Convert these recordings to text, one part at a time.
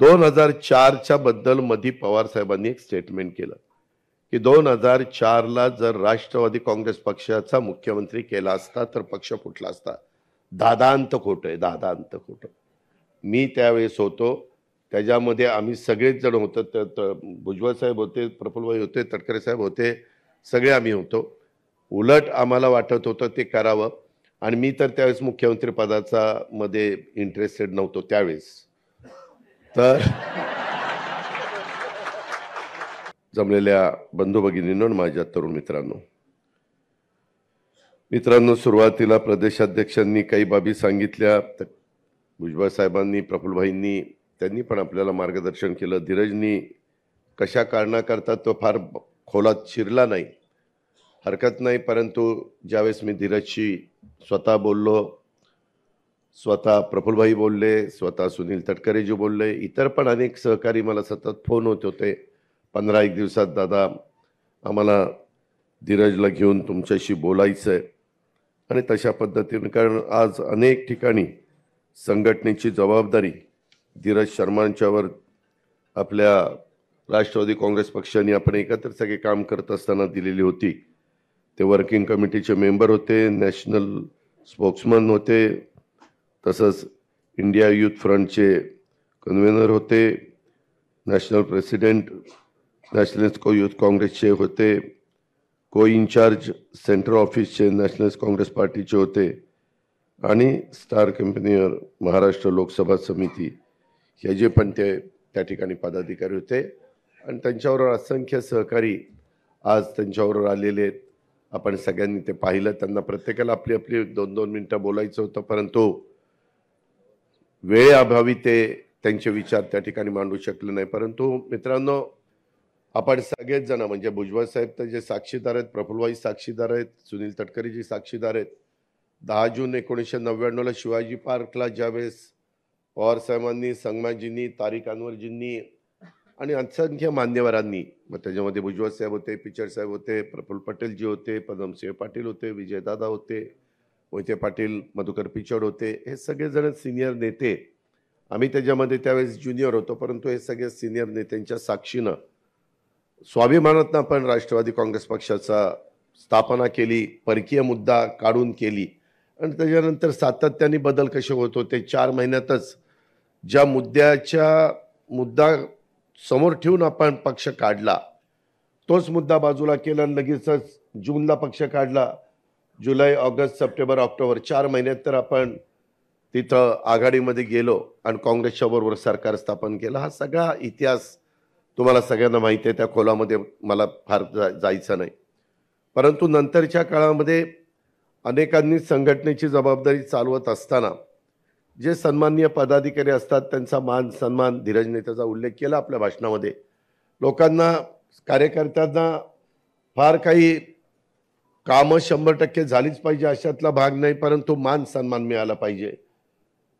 2004च्या बद्दल मधी पवार साहेबांनी एक स्टेटमेंट केलं की 2004ला जर राष्ट्रवादी काँग्रेस पक्षाचा मुख्यमंत्री केला असता तर पक्ष फुटला असता. दादांत खोटं आहे, दादांत खोटं. मी त्यावेळेस होतो, त्याच्यामध्ये आम्ही सगळेच जण होतो. भुजबळ साहेब होते, प्रफुल्लभाई होते, तटकरे साहेब होते, सगळे आम्ही होतो. उलट आम्हाला वाटत होतं ते करावं आणि मी तर त्यावेळेस मुख्यमंत्री पदाचा मध्ये इंटरेस्टेड नव्हतो त्यावेळेस. तर जमलेल्या बंधू भगिनींनो, माझ्या तरुण मित्रांनो, सुरुवातीला प्रदेशाध्यक्षांनी काही बाबी सांगितल्या. भुजबळ साहेबांनी, प्रफुल्लभाईंनी त्यांनी पण आपल्याला मार्गदर्शन केलं. धीरजनी कशा कारणाकरता तो फार खोलात शिरला नाही, हरकत नाही. परंतु ज्यावेळेस मी धीरजशी स्वतः बोललो, स्वतः प्रफुल्लभाई बोलले, स्वतः सुनील तटकरेजी बोलले, इतर पण अनेक सहकारी मला सतत फोन होत होते. 15-1 दिवसात दादा आम्हाला धीरजला घेऊन तुमच्याशी बोलायचं आहे. आणि तशा पद्धतीने, कारण आज अनेक ठिकाणी संघटनेची जबाबदारी धीरज शर्मांच्यावर आपल्या राष्ट्रवादी काँग्रेस पक्षाने आपण एकत्र सगळे काम करत असताना दिलेली होती. ते वर्किंग कमिटीचे मेंबर होते, नॅशनल स्पोक्समन होते, तसंच इंडिया यूथ फ्रंटचे कन्व्हेनर होते, नॅशनल प्रेसिडेंट नॅशनल यूथ काँग्रेसचे होते, को इन्चार्ज सेंट्रल ऑफिसचे नॅशनल काँग्रेस पार्टीचे होते आणि स्टार कंपनीवर महाराष्ट्र लोकसभा समिती हे जे पण ते त्या ठिकाणी पदाधिकारी होते. आणि त्यांच्याबरोबर असंख्य सहकारी आज त्यांच्याबरोबर आलेले आहेत. आपण सगळ्यांनी ते पाहिलं. त्यांना प्रत्येकाला आपली आपली 2-2 मिनिटं बोलायचं होतं, परंतु वेळेअभावी ते त्यांचे विचार त्या ठिकाणी मांडू शकले नाही. परंतु मित्रांनो, आपण सगळेच जण म्हणजे भुजबळ साहेब तर जे साक्षीदार आहेत, प्रफुल्लभाई साक्षीदार आहेत, सुनील तटकरेजी साक्षीदार आहेत. 10 जून 1999ला शिवाजी पार्कला ज्यावेळेस पवार साहेबांनी, संगमाजींनी, तारिक अनवरजींनी आणि असंख्य मान्यवरांनी, मग त्याच्यामध्ये भुजबळ साहेब होते, पिचड साहेब होते, प्रफुल्ल पटेलजी होते, पदमसिंह पाटील होते, विजयदादा होते, मोहिते पाटील, मधुकर पिचड होते, हे सगळेजण सिनियर नेते. आम्ही त्याच्यामध्ये त्यावेळेस ज्युनियर होतो, परंतु हे सगळे सिनियर नेत्यांच्या साक्षीनं स्वाभिमानातनं आपण राष्ट्रवादी काँग्रेस पक्षाचा स्थापना केली, परकीय मुद्दा काढून केली. आणि त्याच्यानंतर सातत्याने बदल कसे होत होते. 4 महिन्यातच ज्या मुद्दा समोर ठेवून आपण पक्ष काढला, तोच मुद्दा बाजूला केला आणि लगेचच जूनला पक्ष काढला. जुलै, ऑगस्ट, सप्टेंबर, ऑक्टोबर 4 महिन्यात तर आपण तिथं आघाडीमध्ये गेलो आणि काँग्रेसच्या बरोबर सरकार स्थापन केलं. हा सगळा इतिहास तुम्हाला सगळ्यांना माहिती आहे, त्या खोलामध्ये मला फार जायचं नाही. परंतु नंतरच्या काळामध्ये अनेकांनी संघटनेची जबाबदारी चालवत असताना जे सन्माननीय पदाधिकारी असतात त्यांचा मान सन्मान, धीरजने त्याचा उल्लेख केला आपल्या भाषणामध्ये. लोकांना, कार्यकर्त्यांना फार काही कामं 100% झालीच पाहिजे अशातला भाग नाही, परंतु मान सन्मान मिळाला पाहिजे.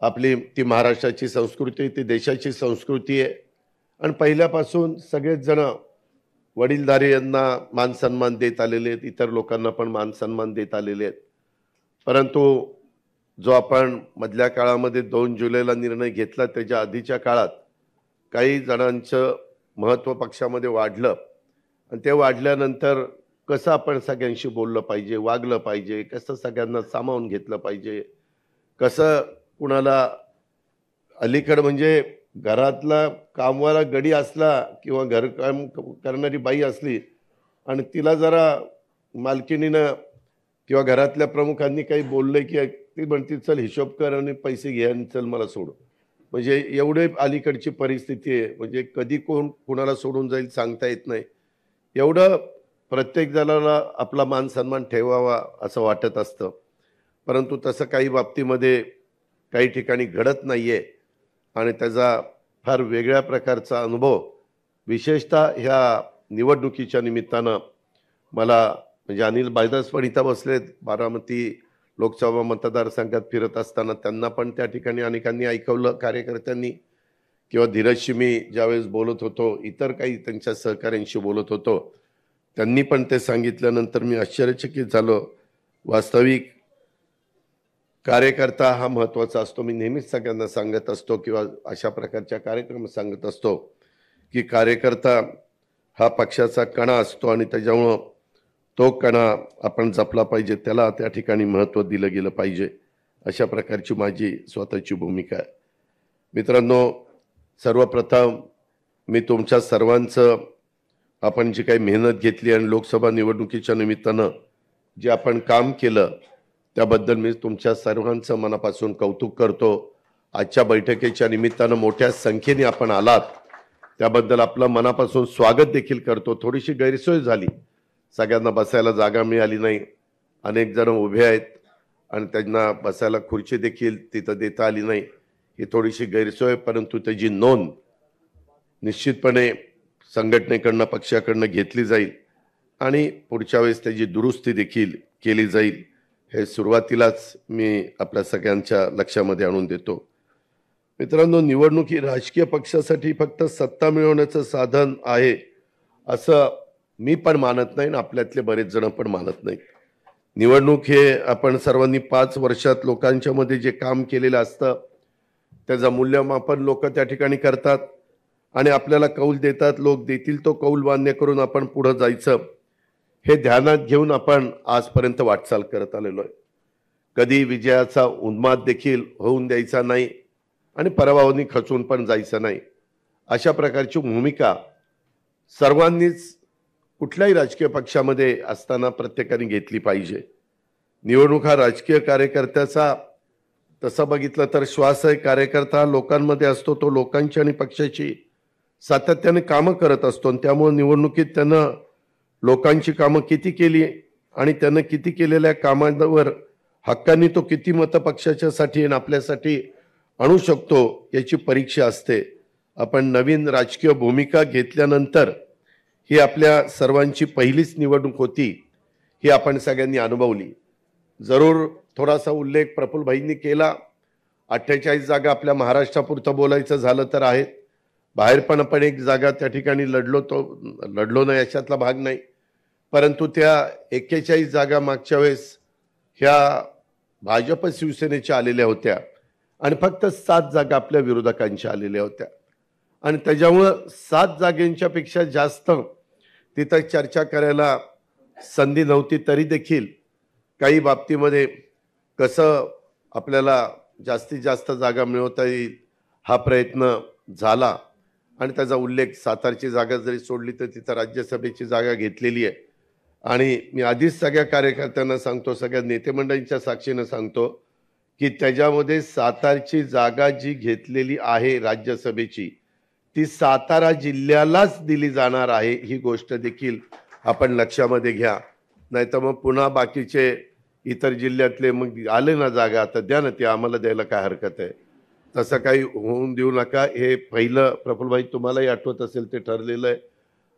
आपली ती महाराष्ट्राची संस्कृती, ती देशाची संस्कृती आहे. आणि पहिल्यापासून सगळेच जण वडीलधारी यांना मान सन्मान देत आलेले आहेत, इतर लोकांना पण मान सन्मान देत आलेले आहेत. परंतु जो आपण मधल्या काळामध्ये 2 जुलैला निर्णय घेतला, त्याच्या आधीच्या काळात काही जणांचं महत्त्व पक्षामध्ये वाढलं आणि ते वाढल्यानंतर कसं आपण सगळ्यांशी बोललं पाहिजे, वागलं पाहिजे, कसं सगळ्यांना सामावून घेतलं पाहिजे, कसं कुणाला अलीकडं म्हणजे घरातला कामवाला गडी असला किंवा घरकाम करणारी बाई असली आणि तिला जरा मालकिनीनं किंवा घरातल्या प्रमुखांनी काही बोलले की ती म्हणते चल हिशोब कर आणि पैसे घे आणि चल मला सोड. म्हणजे एवढे अलीकडची परिस्थिती आहे. म्हणजे कधी कोण कुणाला सोडून जाईल सांगता येत नाही. एवढं प्रत्येक जणाला आपला मान सन्मान ठेवावा असं वाटत असतं, परंतु तसं काही बाबतीमध्ये काही ठिकाणी घडत नाहीये. आणि त्याचा फार वेगळ्या प्रकारचा अनुभव विशेषतः ह्या निवडणुकीच्या निमित्तानं मला, म्हणजे अनिल बायदास पण इथं बसलेत, बारामती लोकसभा मतदारसंघात फिरत असताना त्यांना पण त्या ठिकाणी अनेकांनी ऐकवलं, कार्यकर्त्यांनी किंवा धीरजशी मी ज्यावेळेस बोलत होतो, इतर काही त्यांच्या सहकाऱ्यांशी बोलत होतो, त्यांनी पण ते सांगितल्यानंतर मी आश्चर्यचकित झालो. वास्तविक कार्यकर्ता हा महत्त्वाचा असतो. मी नेहमीच सगळ्यांना सांगत असतो किंवा अशा प्रकारच्या कार्यक्रम सांगत असतो, की कार्यकर्ता हा पक्षाचा कणा असतो आणि त्याच्यामुळं तो कणा आपण जपला पाहिजे. त्याला त्या ठिकाणी महत्त्व दिलं गेलं पाहिजे. अशा प्रकारची माझी स्वतःची भूमिका आहे. मित्रांनो, सर्वप्रथम मी तुमच्या सर्वांचं आपण जी काही मेहनत घेतली आणि लोकसभा निवडणुकीच्या निमित्तानं जे आपण काम केलं त्याबद्दल मी तुमच्या सर्वांचं मनापासून कौतुक करतो. आजच्या बैठकीच्या निमित्तानं मोठ्या संख्येने आपण आलात त्याबद्दल आपलं मनापासून स्वागत देखील करतो. थोडीशी गैरसोय झाली, सगळ्यांना बसायला जागा मिळाली नाही. अनेक जण उभे आहेत आणि त्यांना बसायला खुर्ची देखील तिथं देता आली नाही. ही थोडीशी गैरसोय, परंतु त्याची नोंद निश्चितपणे संघटनेकडनं पक्षाकडनं घेतली जाईल आणि पुढच्या वेळेस त्याची दुरुस्ती देखील केली जाईल. हे सुरुवातीलाच मी आपल्या सगळ्यांच्या लक्षामध्ये आणून देतो. मित्रांनो, निवडणूक ही राजकीय पक्षासाठी फक्त सत्ता मिळवण्याचं साधन आहे असं मी पण मानत नाही आणि आपल्यातले बरेच जण पण मानत नाही. निवडणूक हे आपण सर्वांनी 5 वर्षात लोकांच्या मध्ये जे काम केलेलं असतं त्याचं मूल्यमापन लोक त्या ठिकाणी करतात आणि आपल्याला कौल देतात. लोक देतील तो कौल मान्य करून आपण पुढे जायचं, हे ध्यानात घेऊन आपण आजपर्यंत वाटचाल करत आलेलो आहे. कधी विजयाचा उन्माद देखील होऊन द्यायचा नाही आणि पराभवानी खचून पण जायचं नाही. अशा प्रकारची भूमिका सर्वांनीच कुठल्याही राजकीय पक्षामध्ये असताना प्रत्येकाने घेतली पाहिजे. निवडणूक हा राजकीय कार्यकर्त्याचा तसं बघितलं तर श्वास आहे. कार्यकर्ता लोकांमध्ये असतो, तो लोकांची आणि पक्षाची सातत्याने कामं करत असतो आणि त्यामुळे निवडणुकीत त्यानं लोकांची कामं किती केली आणि त्यानं किती केलेल्या कामांवर हक्कांनी तो किती मतं पक्षाच्यासाठी आणि आपल्यासाठी आणू शकतो याची परीक्षा असते. आपण नवीन राजकीय भूमिका घेतल्यानंतर ही आपल्या सर्वांची पहिलीच निवडणूक होती, ही आपण सगळ्यांनी अनुभवली. जरूर थोडासा उल्लेख प्रफुल्लभाईंनी केला. 48 जागा आपल्या महाराष्ट्रापुरतं बोलायचं झालं तर आहेत. बाहेर पण आपण एक जागा त्या ठिकाणी लढलो नाही अशातला भाग नाही, परंतु त्या 41 जागा मागच्या वेळेस ह्या भाजप शिवसेनेच्या आलेल्या होत्या आणि फक्त 7 जागा आपल्या विरोधकांच्या आलेल्या होत्या आणि त्याच्यामुळं 7 जागेंच्या पेक्षा जास्त तिथं चर्चा करायला संधी नव्हती. तरी देखील काही बाबतीमध्ये कसं आपल्याला जास्तीत जास्त जागा मिळवता येईल हा प्रयत्न झाला आणि त्याचा उल्लेख सातारची जागा जरी सोडली तर तिथं राज्यसभेची जागा घेतलेली आहे. आणि मी आधीच सगळ्या कार्यकर्त्यांना सांगतो, सगळ्या नेते मंडळींच्या साक्षीनं सांगतो की त्याच्यामध्ये सातारची जागा जी घेतलेली आहे राज्यसभेची ती सातारा जिल्ह्यालाच दिली जाणार आहे. ही गोष्ट देखील आपण लक्षामध्ये घ्या. नाहीतर मग पुन्हा बाकीचे इतर जिल्ह्यातले मग आले ना जागा तर द्या ना, ते आम्हाला द्यायला काय हरकत आहे. तसं काही होऊन देऊ नका. हे पहिलं प्रफुल्लभाई तुम्हालाही आठवत असेल ते ठरलेलं आहे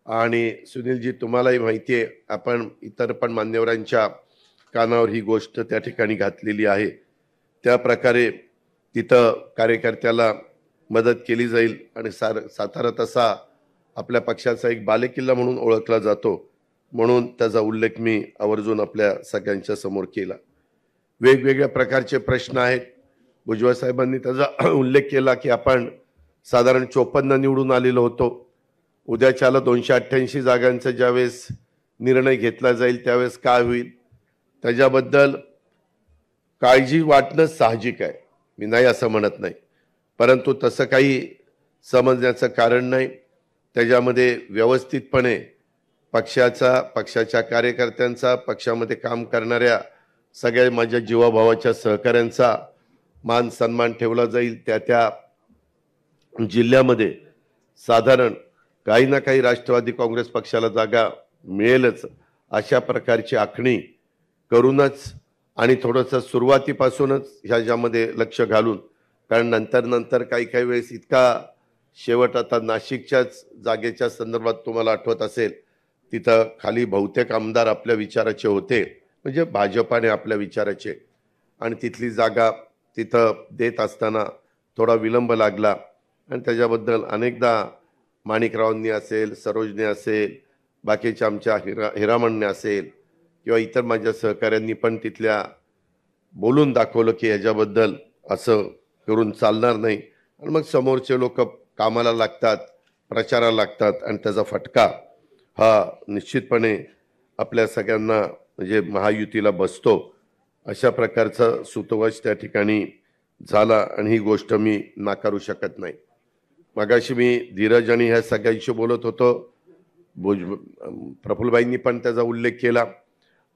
आणि सुनीलजी तुम्हालाही माहिती आहे. आपण इतर पण मान्यवरांच्या कानावर ही गोष्ट त्या ठिकाणी घातलेली आहे. त्या प्रकारे तिथं कार्यकर्त्याला मदत केली जाईल आणि सातारा तसा आपल्या पक्षाचा एक बालेकिल्ला म्हणून ओळखला जातो, म्हणून त्याचा उल्लेख मी आवर्जून आपल्या सगळ्यांच्या समोर केला. वेगवेगळ्या प्रकारचे प्रश्न आहेत. भुजबळ साहेबांनी त्याचा उल्लेख केला की आपण साधारण 54 निवडून आलेलो होतो. उद्याच्याला 288 जागांचा ज्यावेळेस निर्णय घेतला जाईल त्यावेळेस काय होईल त्याच्याबद्दल काळजी वाटणं साहजिक आहे. मी नाही असं म्हणत नाही, परंतु तसं काही समजण्याचं कारण नाही. त्याच्यामध्ये व्यवस्थितपणे पक्षाच्या कार्यकर्त्यांचा, पक्षामध्ये काम करणाऱ्या सगळ्या माझ्या जीवाभावाच्या सहकाऱ्यांचा मान सन्मान ठेवला जाईल. त्या जिल्ह्यामध्ये साधारण काही ना काही राष्ट्रवादी काँग्रेस पक्षाला जागा मिळेलच अशा प्रकारची आखणी करूनच आणि थोडंसं सुरुवातीपासूनच ह्याच्यामध्ये लक्ष घालून, कारण नंतर काही वेळेस इतका शेवट आता नाशिकच्याच जागेच्या संदर्भात तुम्हाला आठवत असेल तिथं खाली बहुतेक आमदार आपल्या विचाराचे होते, म्हणजे भाजपाने आपल्या विचाराचे, आणि तिथली जागा तिथं देत असताना थोडा विलंब लागला आणि त्याच्याबद्दल अनेकदा माणिकरावांनी असेल, सरोजने असेल, बाकीच्या आमच्या हिरामणने असेल किंवा इतर माझ्या सहकाऱ्यांनी पण तिथल्या बोलून दाखवलं की ह्याच्याबद्दल असं करून चालणार नाही आणि मग समोरचे लोक कामाला लागतात, प्रचाराला लागतात आणि त्याचा फटका हा निश्चितपणे आपल्या सगळ्यांना म्हणजे महायुतीला बसतो. अशा प्रकारचा सुतोवाच त्या ठिकाणी झाला आणि ही गोष्ट मी नाकारू शकत नाही. मगाशी मी धीरज आणि ह्या सगळ्यांशी बोलत होतो. प्रफुल्लबाईंनी पण त्याचा उल्लेख केला.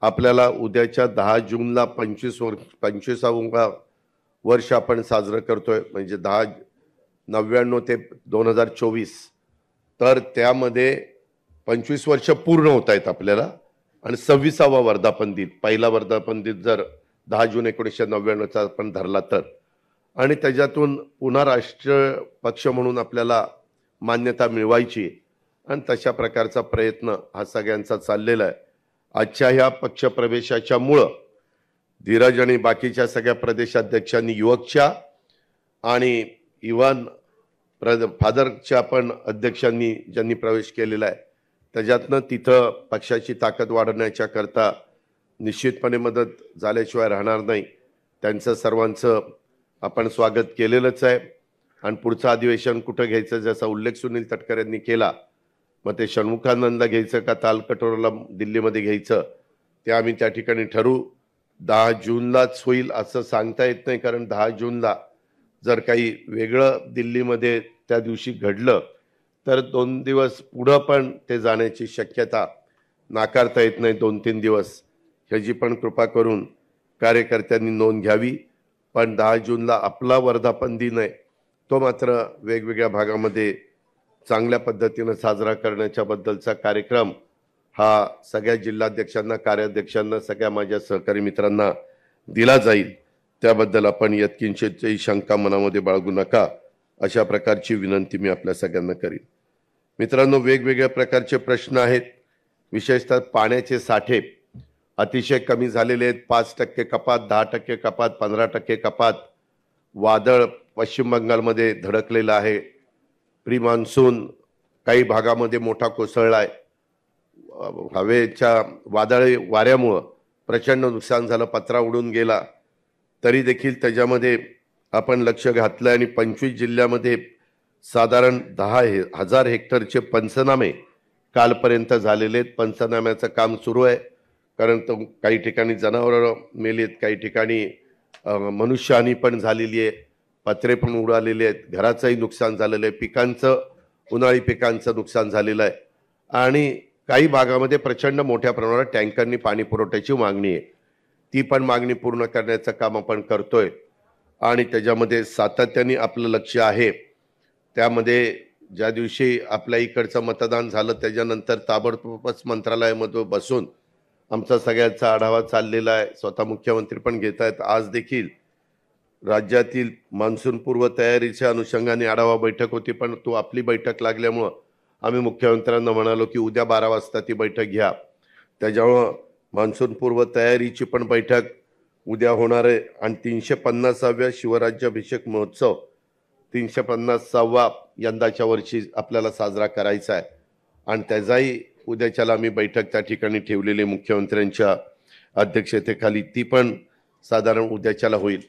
आपल्याला उद्याच्या 10 जूनला 25वां वर्ष आपण साजरं करतोय, म्हणजे 1099 ते 2024. तर त्यामध्ये 25 वर्ष पूर्ण होत आहेत आपल्याला आणि 26वा वर्धापन दिन, पहिला वर्धापन दिन जर 10 जून 1999चा आपण धरला तर, आणि त्याच्यातून पुन्हा राष्ट्रीय पक्ष म्हणून आपल्याला मान्यता मिळवायची आणि तशा प्रकारचा प्रयत्न हा सगळ्यांचा चाललेला आहे. आजच्या ह्या पक्षप्रवेशाच्या मुळे धीरज आणि बाकीच्या सगळ्या प्रदेशाध्यक्षांनी युवकच्या आणि इव्हन फादरच्या पण अध्यक्षांनी ज्यांनी प्रवेश केलेला आहे त्याच्यातनं तिथं पक्षाची ताकद वाढवण्याच्या करता निश्चितपणे मदत झाल्याशिवाय राहणार नाही. त्यांचं सर्वांचं आपण स्वागत केलेलंच आहे आणि पुढचं अधिवेशन कुठं घ्यायचं ज्याचा उल्लेख सुनील तटकरे यांनी केला, मग ते षण्मुखानंदला घ्यायचं का तालकटोराला दिल्लीमध्ये घ्यायचं ते आम्ही त्या ठिकाणी ठरवू. 10 जूनलाच होईल असं सांगता येत नाही, कारण 10 जूनला जर काही वेगळं दिल्लीमध्ये त्या दिवशी घडलं तर 2 दिवस पुढं पण ते जाण्याची शक्यता नाकारता येत नाही. 2-3 दिवस ह्याची पण कृपा करून कार्यकर्त्यांनी नोंद घ्यावी. पण 10 जूनला आपला वर्धापन दिन आहे, तो मात्र वेगवेगळ्या भागामध्ये चांगल्या पद्धतीनं साजरा करण्याच्या बद्दलचा कार्यक्रम हा सगळ्या जिल्हाध्यक्षांना, कार्याध्यक्षांना, सगळ्या माझ्या सहकारी मित्रांना दिला जाईल. त्याबद्दल आपण यत्किंचितही शंका मनामध्ये बाळगू नका, अशा प्रकारची विनंती मी आपल्या सगळ्यांना करीन. मित्रांनो, वेगवेगळ्या प्रकारचे प्रश्न आहेत. विशेषतः पाण्याचे साठे अतिशय कमी झालेले आहेत. 5% कपात, 10% कपात, 15% कपात. वादळ पश्चिम बंगालमध्ये धडकलेलं आहे. प्री मान्सून काही भागामध्ये मोठा कोसळला आहे. हवेच्या वादळी वाऱ्यामुळं प्रचंड नुकसान झालं, पत्रा उडून गेला. तरी देखील त्याच्यामध्ये आपण लक्ष घातलं आणि 25 जिल्ह्यामध्ये साधारण 10,000 हेक्टरचे पंचनामे कालपर्यंत झालेले आहेत. पंचनाम्याचं काम सुरू आहे, कारण तो काही ठिकाणी जनावरं मेलीत, काही ठिकाणी मनुष्यहानी पण झालेली आहे, पत्रे पण उडालेले आहेत, घराचंही नुकसान झालेलं आहे, पिकांचं, उन्हाळी पिकांचं नुकसान झालेलं आहे आणि काही भागामध्ये प्रचंड मोठ्या प्रमाणात टँकरनी पाणी पुरवठ्याची मागणी आहे. ती पण मागणी पूर्ण करण्याचं काम आपण करतोय आणि त्याच्यामध्ये सातत्याने आपलं लक्ष आहे. त्यामध्ये ज्या दिवशी आपल्या इकडचं मतदान झालं त्याच्यानंतर ताबडतोबच मंत्रालयामध्ये बसून आमचा सगळ्यांचा आढावा चाललेला आहे. स्वतः मुख्यमंत्री पण घेत आहेत. आज देखील राज्यातील मान्सून पूर्व तयारीच्या अनुषंगाने आढावा बैठक होती, पण तो आपली बैठक लागल्यामुळं आम्ही मुख्यमंत्र्यांना म्हणालो की उद्या 12 वाजता ती बैठक घ्या. त्याच्यामुळं मान्सून पूर्व तयारीची पण बैठक उद्या होणार आहे आणि 350व्या शिवराज्याभिषेक महोत्सव 350वा यंदाच्या वर्षी आपल्याला साजरा करायचा आहे आणि त्याचाही उद्याच्याला आम्ही बैठक त्या ठिकाणी ठेवलेली मुख्यमंत्र्यांच्या अध्यक्षतेखाली, ती पण साधारण उद्याच्याला होईल.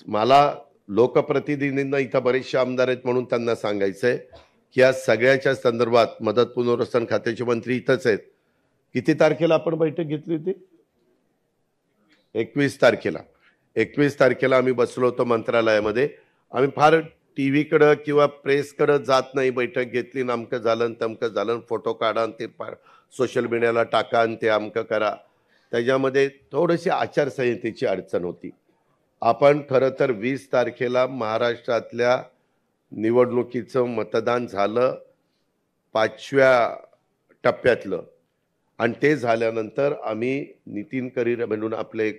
मला लोकप्रतिनिधींना इथं बरेचसे आमदार आहेत म्हणून त्यांना सांगायचं आहे की या सगळ्याच्या संदर्भात मदत पुनर्वसन खात्याचे मंत्री इथंच आहेत. किती तारखेला आपण बैठक घेतली होती? 21 तारखेला. 21 तारखेला आम्ही बसलो होतो मंत्रालयामध्ये. आम्ही फार टीव्हीकडं किंवा प्रेसकडं जात नाही. बैठक घेतली, अमकं झालं तमकं झालं, फोटो काढा आणि ते सोशल मीडियाला टाका आणि ते अमकं करा. त्याच्यामध्ये थोडीशी आचारसंहितेची अडचण होती. आपण खरं तर 20 तारखेला महाराष्ट्रातल्या निवडणुकीचं मतदान झालं 5व्या टप्प्यातलं आणि ते झाल्यानंतर आम्ही नितीन करीर म्हणून आपले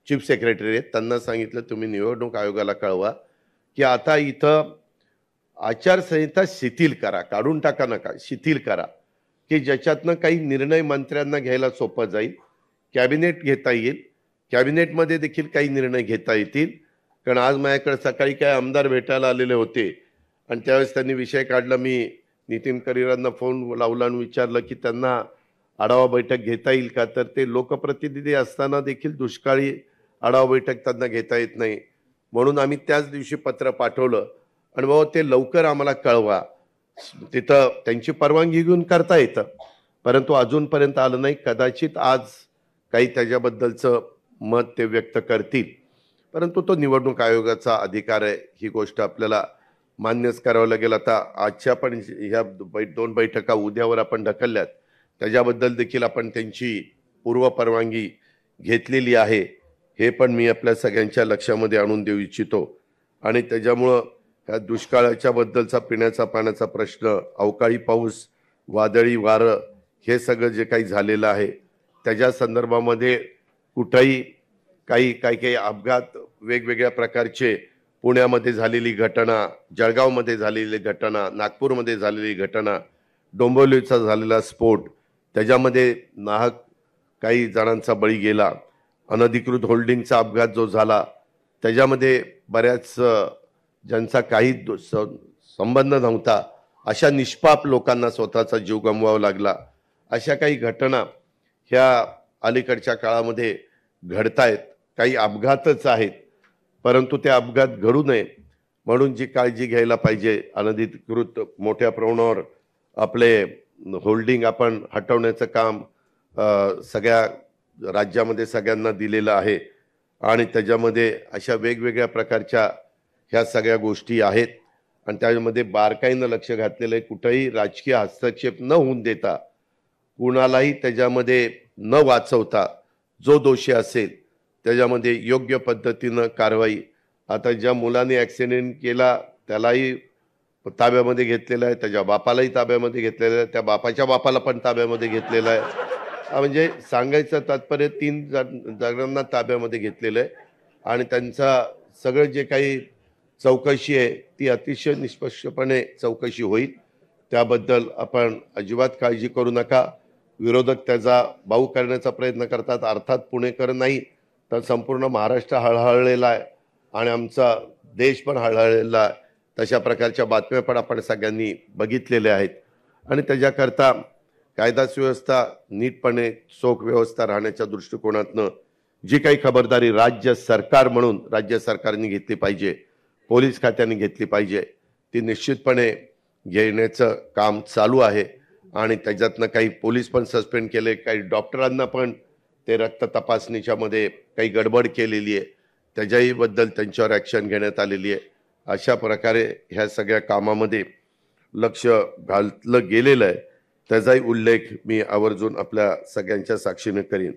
चीफ सेक्रेटरी आहेत, त्यांना सांगितलं तुम्ही निवडणूक आयोगाला कळवा की आता इथं आचारसंहिता शिथिल करा, काढून टाका नका, शिथिल करा की ज्याच्यातनं काही निर्णय मंत्र्यांना घ्यायला सोपं जाईल, कॅबिनेट घेता येईल, कॅबिनेटमध्ये देखील काही निर्णय घेता येतील. कारण आज माझ्याकडे सकाळी काही आमदार भेटायला आलेले होते आणि त्यावेळेस त्यांनी विषय काढला. मी नितीन करीरांना फोन लावला आणि विचारलं की त्यांना आढावा बैठक घेता येईल का, तर ते लोकप्रतिनिधी असताना देखील दुष्काळी आढावा बैठक त्यांना घेता येत नाही. म्हणून आम्ही त्याच दिवशी पत्र पाठवलं आणि बाबा ते लवकर आम्हाला कळवा. तिथं त्यांची परवानगी घेऊन करता येतं, परंतु अजूनपर्यंत आलं नाही. कदाचित आज काही त्याच्याबद्दलचं मत ते व्यक्त करतील, परंतु तो निवडणूक आयोगाचा अधिकार आहे. ही गोष्ट आपल्याला मान्यच करावं लागेल. आता आजच्या पण ह्या 2 बैठका उद्यावर आपण ढकलल्यात, त्याच्याबद्दल देखील आपण त्यांची पूर्व परवानगी घेतलेली आहे, हे पण मी आपल्या सगळ्यांच्या लक्षामध्ये आणून देऊ इच्छितो. आणि त्याच्यामुळं ह्या दुष्काळाच्या बद्दलचा पिण्याचा पाण्याचा प्रश्न, अवकाळी पाऊस, वादळी वारं, हे सगळं जे काही झालेलं आहे त्याच्या संदर्भामध्ये कुठंही काही अपघात, वेगवेगळ्या प्रकारचे, पुण्यामध्ये झालेली घटना, जळगावमध्ये झालेली घटना, नागपूरमध्ये झालेली घटना, डोंबिवलीचा झालेला स्फोट, त्याच्यामध्ये नाहक काही जणांचा बळी गेला, अनधिकृत होल्डिंगचा अपघात जो झाला त्याच्यामध्ये बऱ्याच ज्यांचा काही संबंध नव्हता अशा निष्पाप लोकांना स्वतःचा जीव गमवावा लागला. अशा काही घटना ह्या अलीकडच्या काळामध्ये घडतायत. काही अपघातच आहेत, परंतु ते अपघात घडू नये म्हणून जी काळजी घ्यायला पाहिजे, अनधिकृत मोठ्या प्रमाणावर आपले होल्डिंग आपण हटवण्याचं काम सगळ्या राज्यामध्ये सगळ्यांना दिलेलं आहे. आणि त्याच्यामध्ये अशा वेगवेगळ्या प्रकारच्या ह्या सगळ्या गोष्टी आहेत आणि त्यामध्ये बारकाईनं लक्ष घातलेलं आहे. कुठेही राजकीय हस्तक्षेप न होऊन देता, कुणालाही त्याच्यामध्ये न वाचवता, जो दोषी असेल त्याच्यामध्ये योग्य पद्धतीनं कारवाई. आता ज्या मुलाने ॲक्सिडेंट केला त्यालाही ताब्यामध्ये घेतलेलं आहे, त्याच्या बापालाही ताब्यामध्ये घेतलेलं आहे, त्या बापाच्या बापाला पण ताब्यामध्ये घेतलेलं आहे. म्हणजे सांगायचं तात्पर्य 3 जणांना ताब्यामध्ये घेतलेलं आहे आणि त्यांचा सगळं जे काही चौकशी आहे ती अतिशय निष्पक्षपणे चौकशी होईल. त्याबद्दल आपण अजिबात काळजी करू नका. विरोधक त्याचा बाऊ करण्याचा प्रयत्न करतात. अर्थात पुणेकर नाही तर संपूर्ण महाराष्ट्र हळहळलेला आहे आणि आमचा देश पण हळहळलेला आहे. तशा प्रकारच्या बातम्या पण आपण सगळ्यांनी बघितलेल्या आहेत आणि त्याच्याकरता कायदा सुव्यवस्था नीटपणे चोख व्यवस्था राहण्याच्या दृष्टिकोनातनं जी काही खबरदारी राज्य सरकार म्हणून राज्य सरकारने घेतली पाहिजे, पोलीस खात्याने घेतली पाहिजे, ती निश्चितपणे घेण्याचं काम चालू आहे. आणि त्याच्यातनं काही पोलीस पण सस्पेंड केले, काही डॉक्टरांना पण ते रक्त तपासणीच्या मध्ये काही गडबड केलेली आहे, त्याच्याही बद्दल त्यांच्यावर ॲक्शन घेण्यात आलेली आहे. अशा प्रकारे ह्या सगळ्या कामामध्ये लक्ष घातलं गेलेलं आहे, त्याचाही उल्लेख मी आवर्जून आपल्या सगळ्यांच्या साक्षीने करीन.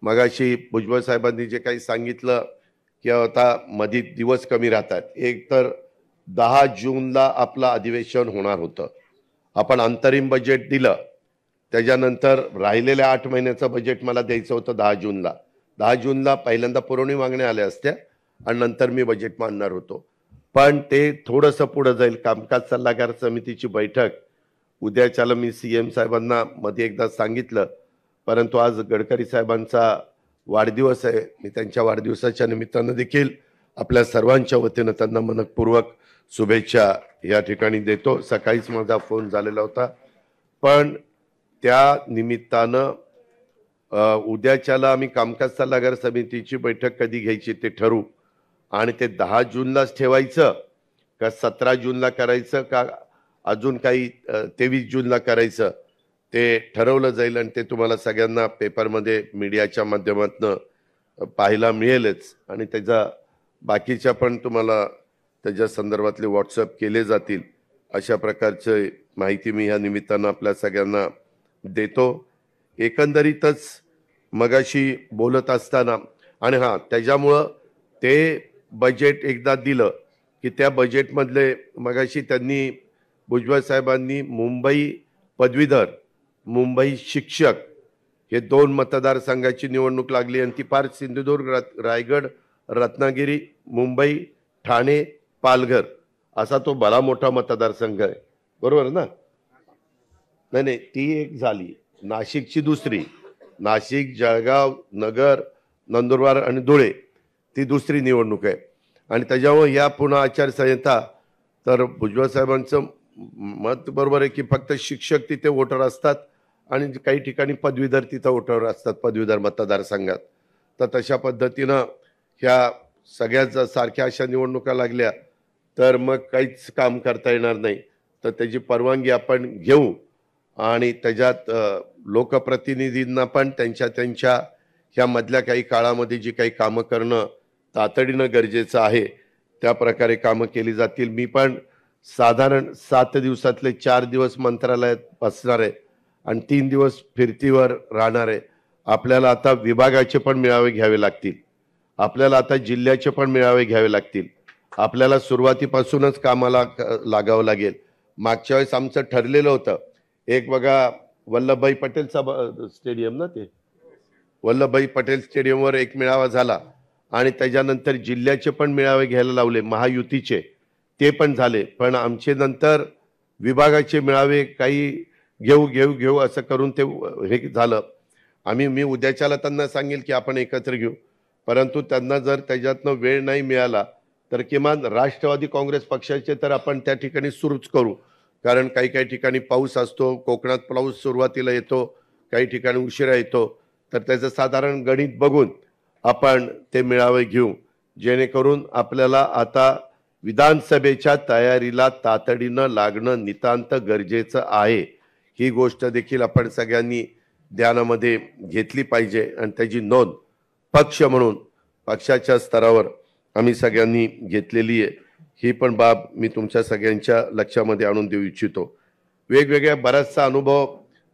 मगाशी भुजबळ साहेबांनी जे काही सांगितलं की आता मध्ये दिवस कमी राहतात. एक तर 10 जूनला आपलं अधिवेशन होणार होतं, आपण अंतरिम बजेट दिलं, त्याच्यानंतर राहिलेल्या 8 महिन्याचं बजेट मला द्यायचं होतं 10 जूनला. 10 जूनला पहिल्यांदा पुरवणी मागण्या आल्या असत्या आणि नंतर मी बजेट मांडणार होतो, पण ते थोडंसं पुढं जाईल. कामकाज सल्लागार समितीची बैठक उद्याच्याला मी CM साहेबांना मध्ये एकदा सांगितलं, परंतु आज गडकरी साहेबांचा वाढदिवस आहे. मी त्यांच्या वाढदिवसाच्या निमित्तानं देखील आपल्या सर्वांच्या वतीनं त्यांना मनपूर्वक शुभेच्छा या ठिकाणी देतो. सकाळीच माझा फोन झालेला होता, पण त्या निमित्तानं उद्याच्याला आम्ही कामकाज सल्लागार समितीची बैठक कधी घ्यायची ते ठरवू आणि ते 10 जूनलाच ठेवायचं का 17 जूनला करायचं का अजून काही 23 जूनला करायचं ते ठरवलं जाईल आणि ते तुम्हाला सगळ्यांना पेपरमध्ये मीडियाच्या माध्यमातून पाहायला मिळेलच आणि त्याचा बाकीच्या पण तुम्हाला त्याच्या संदर्भातले व्हॉट्सअप केले जातील. अशा प्रकारची माहिती मी ह्या निमित्तानं आपल्या सगळ्यांना देतो. एकंदरीतच मगाशी बोलत असताना आणि हां, त्याच्यामुळं ते बजेट एकदा दिलं की त्या बजेटमधले मगाशी त्यांनी भुजबळ साहेबांनी मुंबई पदवीधर, मुंबई शिक्षक हे 2 मतदारसंघाची निवडणूक लागली आणि ती फार सिंधुदुर्ग, रायगड, रत्नागिरी, मुंबई, ठाणे, पालघर असा तो बरा मोठा मतदारसंघ आहे, बरोबर ना? नाही, ती एक झाली. नाशिकची दुसरी, नाशिक, जळगाव, नगर, नंदुरबार आणि धुळे ती दुसरी निवडणूक आहे. आणि त्याच्यामुळे या पुन्हा आचारसंहिता, तर भुजबळ साहेबांचं मत बरोबर आहे की फक्त शिक्षक तिथे वोटर असतात आणि काही ठिकाणी पदवीधर तिथं उठावर असतात पदवीधर मतदारसंघात. तर तशा पद्धतीनं ह्या सगळ्या सारख्या अशा निवडणुका लागल्या तर मग काहीच काम करता येणार नाही. तर त्याची परवानगी आपण घेऊ आणि त्याच्यात लोकप्रतिनिधींना पण त्यांच्या ह्या मधल्या काही काळामध्ये जी काही कामं करणं तातडीनं गरजेचं आहे त्या प्रकारे कामं केली जातील. मी पण साधारण 7 दिवसातले 4 दिवस मंत्रालयात बसणार आहे आणि 3 दिवस फिरतीवर राहणार आहे. आपल्याला आता विभागाचे पण मेळावे घ्यावे लागतील, आपल्याला आता जिल्ह्याचे पण मेळावे घ्यावे लागतील, आपल्याला सुरुवातीपासूनच कामाला लागावं लागेल. मागच्या वेळेस आमचं ठरलेलं होतं एक बघा वल्लभभाई पटेलचा स्टेडियम ना, ते वल्लभभाई पटेल स्टेडियमवर एक मेळावा झाला आणि त्याच्यानंतर जिल्ह्याचे पण मेळावे घ्यायला लावले महायुतीचे, ते पण झाले. पण आमचे नंतर विभागाचे मेळावे काही घेऊ असं करून ते हे झालं. मी उद्याच्याला त्यांना सांगेल की आपण एकत्र घेऊ, परंतु त्यांना जर त्याच्यातनं वेळ नाही मिळाला तर किमान राष्ट्रवादी काँग्रेस पक्षाचे तर आपण त्या ठिकाणी सुरूच करू. कारण काही ठिकाणी पाऊस असतो, कोकणात पाऊस सुरुवातीला येतो, काही ठिकाणी उशिरा येतो. तर त्याचं साधारण गणित बघून आपण ते मेळावे घेऊ, जेणेकरून आपल्याला आता विधानसभेच्या तयारीला तातडीनं लागणं नितांत गरजेचं आहे. ही गोष्ट देखील आपण सगळ्यांनी ध्यानामध्ये घेतली पाहिजे आणि त्याची नोंद पक्ष म्हणून पक्षाच्या स्तरावर आम्ही सगळ्यांनी घेतलेली आहे. ही पण बाब मी तुमच्या सगळ्यांच्या लक्षामध्ये आणून देऊ इच्छितो. वेगवेगळ्या बराचसा अनुभव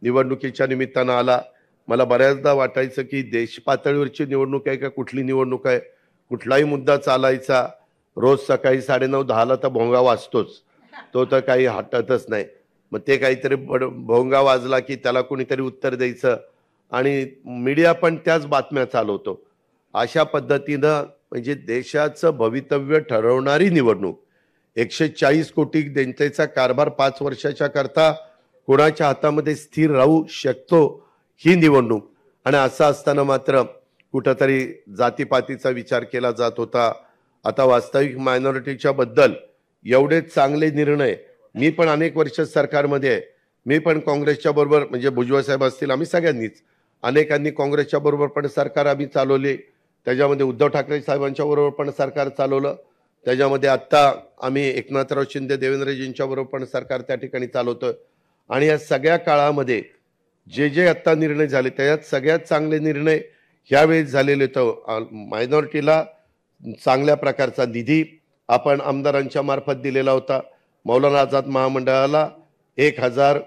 निवडणुकीच्या निमित्तानं आला. मला बऱ्याचदा वाटायचं की देश पातळीवरची निवडणूक आहे का कुठली निवडणूक आहे, कुठलाही मुद्दा चालायचा रोज सकाळी 9:30-10ला तर भोंगा वाजतोच, तो तर काही हटतच नाही. मग ते काहीतरी भोंगा वाजला की त्याला कोणीतरी उत्तर द्यायचं आणि मीडिया पण त्याच बातम्या चालवतो. अशा पद्धतीनं म्हणजे देशाचं भवितव्य ठरवणारी निवडणूक, 140 कोटी जनतेचा कारभार 5 वर्षाच्या करता कोणाच्या हातामध्ये स्थिर राहू शकतो ही निवडणूक. आणि असं असताना मात्र कुठंतरी जातीपातीचा विचार केला जात होता. आता वास्तविक मायनॉरिटीच्या बद्दल एवढे चांगले निर्णय, मी पण अनेक वर्ष सरकारमध्ये आहे, मी पण काँग्रेसच्या बरोबर म्हणजे भुजबळ साहेब असतील आम्ही सगळ्यांनीच अनेकांनी काँग्रेसच्या बरोबर पण सरकार आम्ही चालवले, त्याच्यामध्ये उद्धव ठाकरे साहेबांच्या बरोबर पण सरकार चालवलं, त्याच्यामध्ये आत्ता आम्ही एकनाथराव शिंदे देवेंद्रजींच्या बरोबर पण सरकार त्या ठिकाणी चालवतोय. आणि या सगळ्या काळामध्ये जे आत्ता निर्णय झाले त्याच्यात सगळ्यात चांगले निर्णय ह्यावेळेस झालेले. तर मायनॉरिटीला चांगल्या प्रकारचा निधी आपण आमदारांच्या मार्फत दिलेला होता. मौलाना आझाद महामंडळाला 1000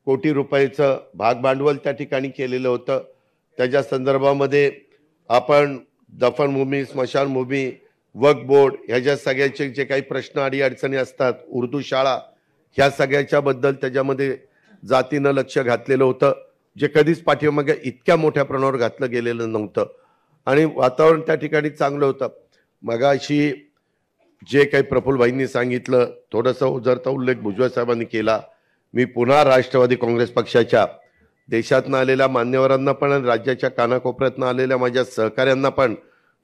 कोटी रुपयाचं भाग भांडवल त्या ठिकाणी केलेलं होतं. त्याच्या संदर्भामध्ये आपण दफनभूमी, स्मशानभूमी, वक्फ बोर्ड ह्याच्या सगळ्याचे जे काही प्रश्न अडीअडचणी असतात, उर्दू शाळा, ह्या सगळ्याच्या बद्दल त्याच्यामध्ये जातीनं लक्ष घातलेलं होतं, जे कधीच पाठीमागे इतक्या मोठ्या प्रमाणावर घातलं गेलेलं नव्हतं. आणि वातावरण त्या ठिकाणी चांगलं होतं. मगाशी जे काही प्रफुल्लभाईंनी सांगितलं, थोडंसं उजरता उल्लेख भुजबळ साहेबांनी केला. मी पुन्हा राष्ट्रवादी काँग्रेस पक्षाच्या देशातनं आलेल्या मान्यवरांना पण आणि राज्याच्या कानाकोपऱ्यातनं आलेल्या माझ्या सहकाऱ्यांना पण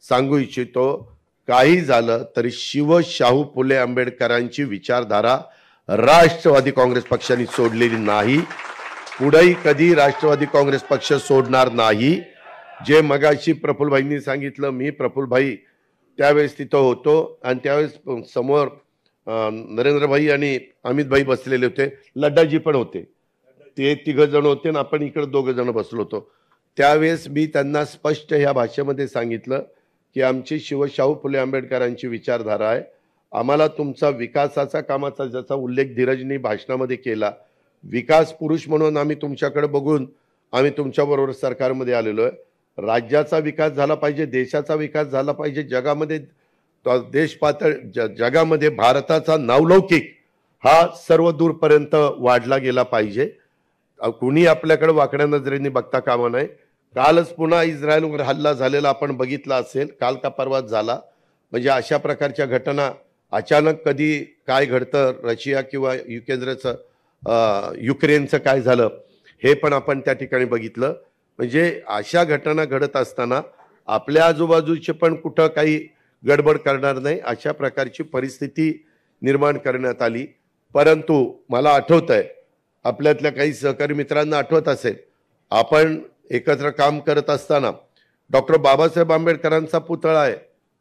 सांगू इच्छितो, काही झालं तरी शाहू फुले आंबेडकरांची विचारधारा राष्ट्रवादी काँग्रेस पक्षाने सोडलेली नाही, पुढेही कधी राष्ट्रवादी काँग्रेस पक्ष सोडणार नाही. जे मगाशी प्रफुल्लभाईंनी सांगितलं, मी प्रफुल्लभाई त्यावेळेस तिथं होतो आणि त्यावेळेस समोर नरेंद्रभाई आणि अमितभाई बसलेले होते, लड्डाजी पण होते, ते 3 जण होते आणि आपण इकडे 2 जण बसलो होतो. त्यावेळेस मी त्यांना स्पष्ट ह्या भाषेमध्ये सांगितलं की आमची शाहू फुले आंबेडकरांची विचारधारा आहे. आम्हाला तुमचा विकासाचा कामाचा ज्याचा उल्लेख धीरजनी भाषणामध्ये केला, विकास पुरुष म्हणून आम्ही तुमच्याकडे बघून आम्ही तुमच्याबरोबर सरकारमध्ये आलेलो आहे. राज्याचा विकास झाला पाहिजे, देशाचा विकास झाला पाहिजे, जगामध्ये देश पातळी जगामध्ये भारताचा नावलौकिक हा सर्व दूरपर्यंत वाढला गेला पाहिजे. कुणी आपल्याकडे वाकड्या नजरेने बघता कामा नये. कालच पुन्हा इस्रायलवर हल्ला झालेला आपण बघितला असेल, काल का परवाच झाला. म्हणजे अशा प्रकारच्या घटना अचानक कधी काय घडतं, रशिया किंवा युक्रेनचं काय झालं हे पण आपण त्या ठिकाणी बघितलं. म्हणजे अशा घटना घडत असताना आपल्या आजूबाजूचे पण कुठं काही गडबड करणार नाही अशा प्रकारची परिस्थिती निर्माण करण्यात आली. परंतु मला आठवत आहे, आपल्यातल्या काही सहकारी मित्रांना आठवत असेल, आपण एकत्र काम करत असताना डॉक्टर बाबासाहेब आंबेडकरांचा पुतळा आहे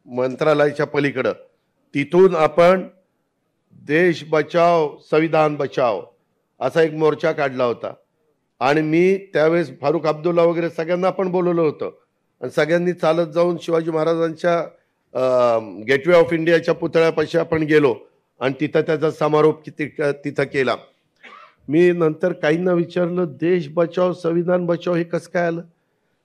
मंत्रालयाच्या पलीकडं, तिथून आपण देश बचाव संविधान बचाव असा एक मोर्चा काढला होता. आणि मी त्यावेळेस फारुख अब्दुल्ला वगैरे सगळ्यांना आपण बोलवलं होतं आणि सगळ्यांनी चालत जाऊन शिवाजी महाराजांच्या गेटवे ऑफ इंडियाच्या पुतळ्यापाशी आपण गेलो आणि तिथं त्याचा समारोप तिथं केला. मी नंतर काहींना विचारलं, देश बचाव संविधान बचाव हे कसं काय आलं?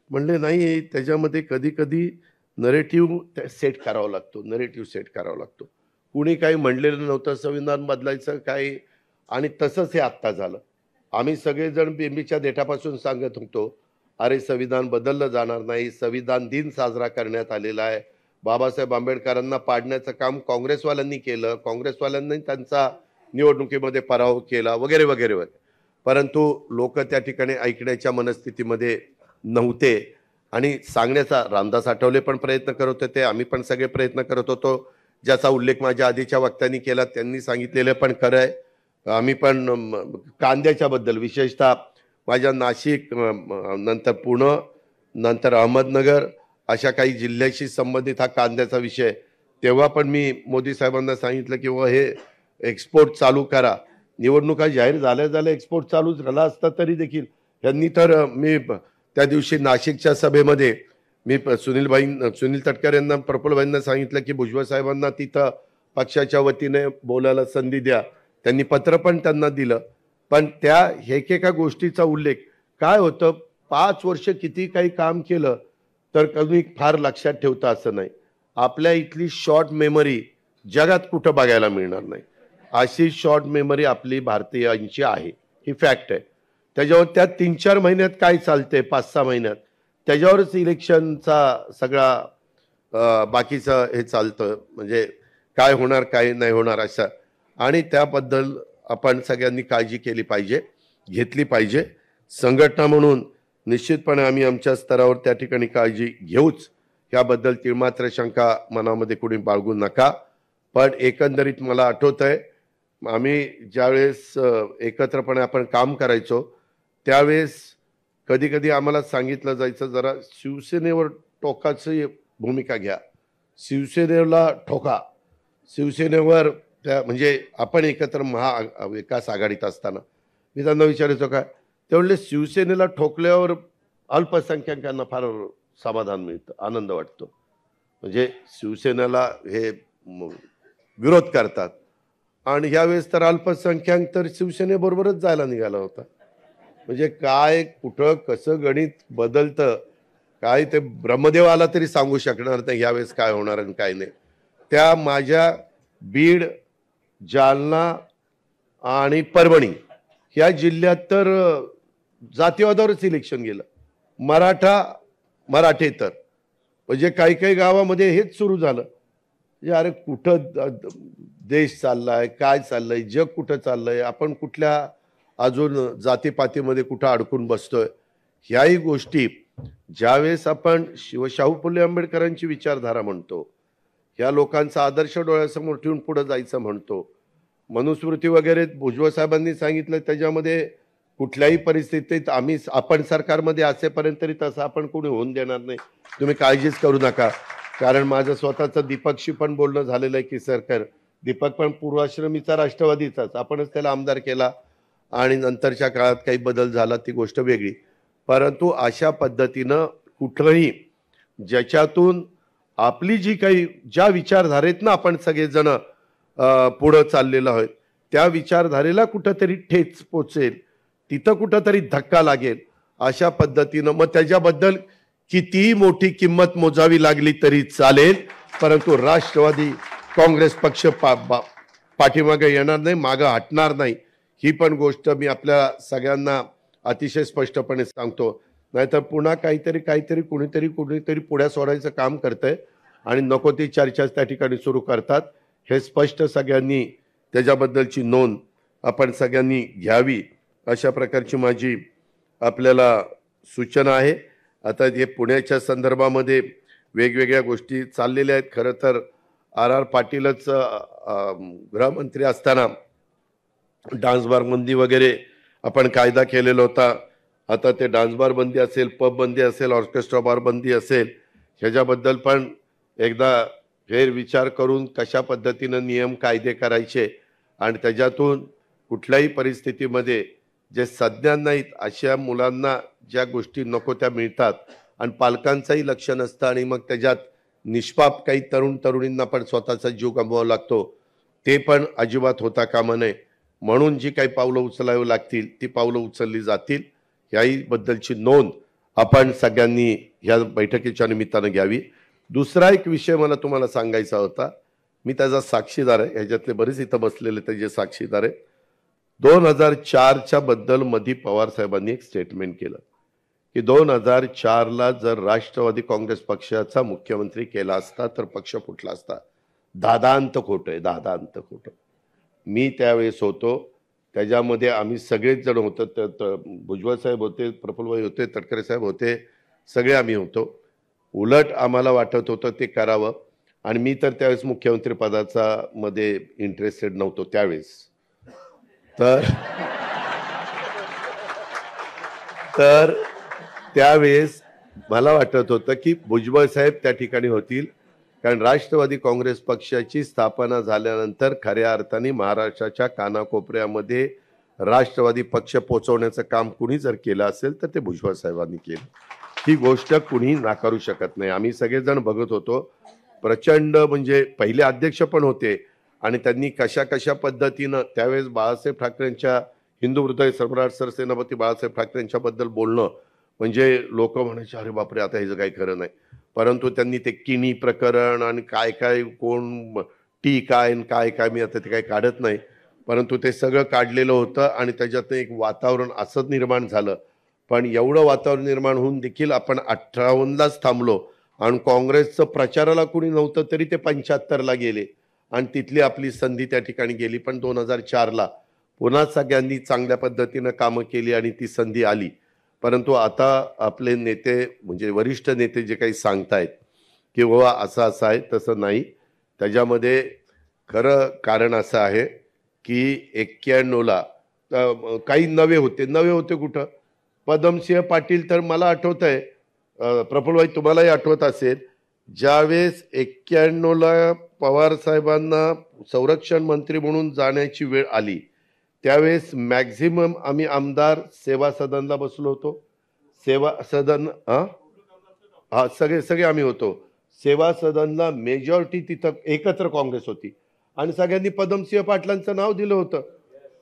म्हणले नाही, त्याच्यामध्ये कधी कधी नरेटिव्ह सेट करावा लागतो, नरेटिव्ह सेट करावा लागतो. कुणी काही म्हणलेलं नव्हतं संविधान बदलायचं काय, आणि तसंच हे आत्ता झालं. आम्ही सगळेजण बेंबीच्या देठापासून सांगत होतो, अरे संविधान बदललं जाणार नाही, संविधान दिन साजरा करण्यात आलेला आहे. बाबासाहेब आंबेडकरांना पाडण्याचं काम काँग्रेसवाल्यांनी केलं, काँग्रेसवाल्यांनी त्यांचा निवडणुकीमध्ये पराभव केला वगैरे वगैरे वगैरे. परंतु लोक त्या ठिकाणी ऐकण्याच्या मनस्थितीमध्ये नव्हते आणि सांगण्याचा रामदास आठवले पण प्रयत्न करत होते, आम्ही पण सगळे प्रयत्न करत होतो. ज्याचा उल्लेख माझ्या आधीच्या वक्त्यांनी केला, त्यांनी सांगितलेलं पण खरं आहे. आम्ही पण कांद्याच्या बद्दल विशेषतः माझ्या नाशिक, नंतर पुणे, नंतर अहमदनगर अशा काही जिल्ह्याशी संबंधित हा कांद्याचा विषय, तेव्हा पण मी मोदी साहेबांना सांगितलं की हे एक्सपोर्ट चालू करा. निवडणुका जाहीर झाल्या एक्सपोर्ट चालू झाला असता तरी देखील त्यांनी तर, मी त्या दिवशी नाशिकच्या सभेमध्ये मी सुनील तटकरे यांना, प्रफुल्लभाईंना सांगितलं की भुजबळ साहेबांना तिथं पक्षाच्या वतीने बोलायला संधी द्या. त्यांनी पत्र पण त्यांना दिलं. पण त्या एकेका गोष्टीचा उल्लेख काय होतं, 5 वर्ष किती काही काम केलं तर कधी फार लक्षात ठेवता असं नाही. आपल्या इथली शॉर्ट मेमरी जगात कुठं बघायला मिळणार नाही. अशी शॉर्ट मेमरी आपली भारतीयांची आहे, ही फॅक्ट आहे. त्याच्यावर त्या 3-4 महिन्यात काय चालते, 5-6 महिन्यात त्याच्यावरच इलेक्शनचा सगळा बाकीचं हे चालतं, म्हणजे काय होणार काय नाही होणार असं. आणि त्याबद्दल आपण सगळ्यांनी काळजी केली पाहिजे, घेतली पाहिजे. संघटना म्हणून निश्चितपणे आम्ही आमच्या स्तरावर त्या ठिकाणी काळजी घेऊच, याबद्दल तिळमात्र शंका मनामध्ये कोणी बाळगू नका. पण एकंदरीत मला आठवत आहे, आम्ही ज्यावेळेस एकत्रपणे आपण काम करायचो त्यावेळेस कधी कधी आम्हाला सांगितलं जायचं, जरा शिवसेनेवर टोकाची भूमिका घ्या, शिवसेनेला ठोका, शिवसेनेवर त्या, म्हणजे आपण एकत्र महाविकास आघाडीत असताना मी त्यांना विचारायचो काय, ते म्हणले शिवसेनेला ठोकल्यावर अल्पसंख्याकांना फार समाधान मिळतं, आनंद वाटतो. म्हणजे शिवसेनेला हे विरोध करतात आणि यावेळेस तर अल्पसंख्याक तर शिवसेनेबरोबरच जायला निघाला होता. म्हणजे काय कुठं कसं गणित बदलतं काय ते ब्रह्मदेव आला तरी सांगू शकणार नाही यावेळेस काय होणार आणि काय नाही. त्या माझ्या बीड, जालना आणि परभणी या जिल्ह्यात तर जातीवादावरच इलेक्शन गेलं, मराठे तर, म्हणजे काही काही गावामध्ये हेच सुरू झालं. अरे कुठं देश चाललाय, काय चाललंय, जग कुठं चाललंय, आपण कुठल्या अजून जातीपातीमध्ये कुठं अडकून बसतोय. ह्याही गोष्टी ज्यावेळेस आपण शाहू फुले आंबेडकरांची विचारधारा म्हणतो, या लोकांचा आदर्श डोळ्यासमोर ठेवून पुढे जायचं म्हणतो, मनुस्मृती वगैरे भुजबळ साहेबांनी सांगितलं, त्याच्यामध्ये कुठल्याही परिस्थितीत आपण सरकारमध्ये असेपर्यंत तरी तसं आपण कोणी होऊन देणार नाही, तुम्ही काळजीच करू नका. कारण माझं स्वतःचं दीपकशी पण बोलणं झालेलं आहे की सरकार, दीपक पण पूर्वाश्रमीचा राष्ट्रवादीचाच, आपणच त्याला आमदार केला आणि नंतरच्या काळात काही बदल झाला ती गोष्ट वेगळी. परंतु अशा पद्धतीनं कुठलंही ज्याच्यातून आपली जी काही ज्या विचारधारेतनं आपण सगळेजण पुढं चाललेलो आहोत त्या विचारधारेला कुठंतरी ठेच पोचेल, तिथं कुठंतरी धक्का लागेल, अशा पद्धतीनं मग त्याच्याबद्दल कितीही मोठी किंमत मोजावी लागली तरी चालेल, परंतु राष्ट्रवादी काँग्रेस पक्ष पाठीमागे येणार नाही, मागं हटणार नाही. ही पण गोष्ट मी आपल्या सगळ्यांना अतिशय स्पष्टपणे सांगतो. नाहीतर पुन्हा काहीतरी कुणीतरी पुढ्या सोडायचं काम करतंय आणि नको ती चर्चा त्या ठिकाणी सुरू करतात. हे स्पष्ट सगळ्यांनी त्याच्याबद्दलची नोंद आपण सगळ्यांनी घ्यावी, अशा प्रकारची माझी आपल्याला सूचना आहे. आता हे पुण्याच्या संदर्भामध्ये वेगवेगळ्या गोष्टी चाललेल्या आहेत. खरं तर आर पाटीलच गृहमंत्री असताना डान्स बार बंदी वगैरे आपण कायदा केलेला होता आता ते डान्स बार बंदी असेल, पब बंदी असेल, ऑर्केस्ट्रा बार बंदी असेल, ह्याच्याबद्दल पण एकदा फेरविचार करून कशा पद्धतीनं नियम कायदे करायचे आणि त्याच्यातून कुठल्याही परिस्थितीमध्ये जे सज्ञान नाहीत अशा मुलांना ज्या गोष्टी नको त्या मिळतात आणि पालकांचंही लक्ष नसतं आणि मग त्याच्यात निष्पाप काही तरुण तरुणींना पण स्वतःचा जीव गमवावा लागतो, ते पण अजिबात होता कामा नये. म्हणून जी काही पावलं उचलावी लागतील ती पावलं उचलली जातील, याही बद्दलची नोंद आपण सगळ्यांनी ह्या बैठकीच्या निमित्तानं घ्यावी. दुसरा एक विषय मला तुम्हाला सांगायचा होता, मी त्याचा साक्षीदार आहे, ह्याच्यातले बरेच इथं बसलेले त्याचे साक्षीदार आहे. 2004च्या बद्दल मधी पवार साहेबांनी एक स्टेटमेंट केलं की 2004ला जर राष्ट्रवादी काँग्रेस पक्षाचा मुख्यमंत्री केला असता तर पक्ष फुटला असता. दादांत खोटं आहे, दादांत खोटं. मी त्यावेळेस होतो, त्याच्यामध्ये आम्ही सगळेच जण होतो, भुजबळ साहेब होते, प्रफुल्लभाई होते, तटकरे साहेब होते, सगळे आम्ही होतो. उलट आम्हाला वाटत होतं ते करावं आणि मी तर त्यावेळेस मुख्यमंत्री पदाचा मध्ये इंटरेस्टेड नव्हतो त्यावेळेस. तर त्यावेळेस मला वाटत होतं की भुजबळ साहेब त्या ठिकाणी होतील, कारण राष्ट्रवादी काँग्रेस पक्षाची स्थापना झाल्यानंतर खऱ्या अर्थाने महाराष्ट्राच्या कानाकोपऱ्यामध्ये राष्ट्रवादी पक्ष पोचवण्याचं काम कुणी जर केलं असेल तर ते भुजबळ साहेबांनी केलं. ही गोष्ट कुणी नाकारू शकत नाही. आम्ही सगळेजण बघत होतो, प्रचंड म्हणजे पहिले अध्यक्ष पण होते आणि त्यांनी कशा कशा पद्धतीनं त्यावेळेस बाळासाहेब ठाकरेंच्या हिंदू हृदय सम्राट सरसेनापती बाळासाहेब ठाकरेंच्या बद्दल बोलणं म्हणजे लोक म्हणायचे अरे बापरे आता ह्याचं काही खरं नाही. परंतु त्यांनी ते किणी प्रकरण आणि काय काय कोण टी काय काय काय मी आता ते काही काढत नाही, परंतु ते सगळं काढलेलं होतं आणि त्याच्यातनं एक वातावरण असं निर्माण झालं. पण एवढं वातावरण निर्माण होऊन देखील आपण 58लाच थांबलो आणि काँग्रेसचं प्रचाराला कुणी नव्हतं तरी ते 75ला गेले आणि तिथली आपली संधी त्या ठिकाणी गेली. पण 2004ला पुन्हा सगळ्यांनी चांगल्या पद्धतीनं कामं केली आणि ती संधी आली. परंतु आता आपले नेते म्हणजे वरिष्ठ नेते जे काही सांगतायत की बाबा असं असं आहे, तसं नाही. त्याच्यामध्ये खरं कारण असं आहे की 91ला काही नवे होते कुठं, पदमसिंह पाटील. तर मला आठवत आहे, प्रफुल्लभाई तुम्हालाही आठवत असेल, ज्यावेळेस 91ला पवार साहेबांना संरक्षण मंत्री म्हणून जाण्याची वेळ आली त्यावेळेस मॅक्झिमम आम्ही आमदार सेवा सदनला बसलो होतो. सेवा सदन हा सगळे आम्ही होतो. सेवा सदनला मेजॉरिटी तिथं एकत्र काँग्रेस होती आणि सगळ्यांनी पदमसिंह पाटलांचं नाव दिलं होतं.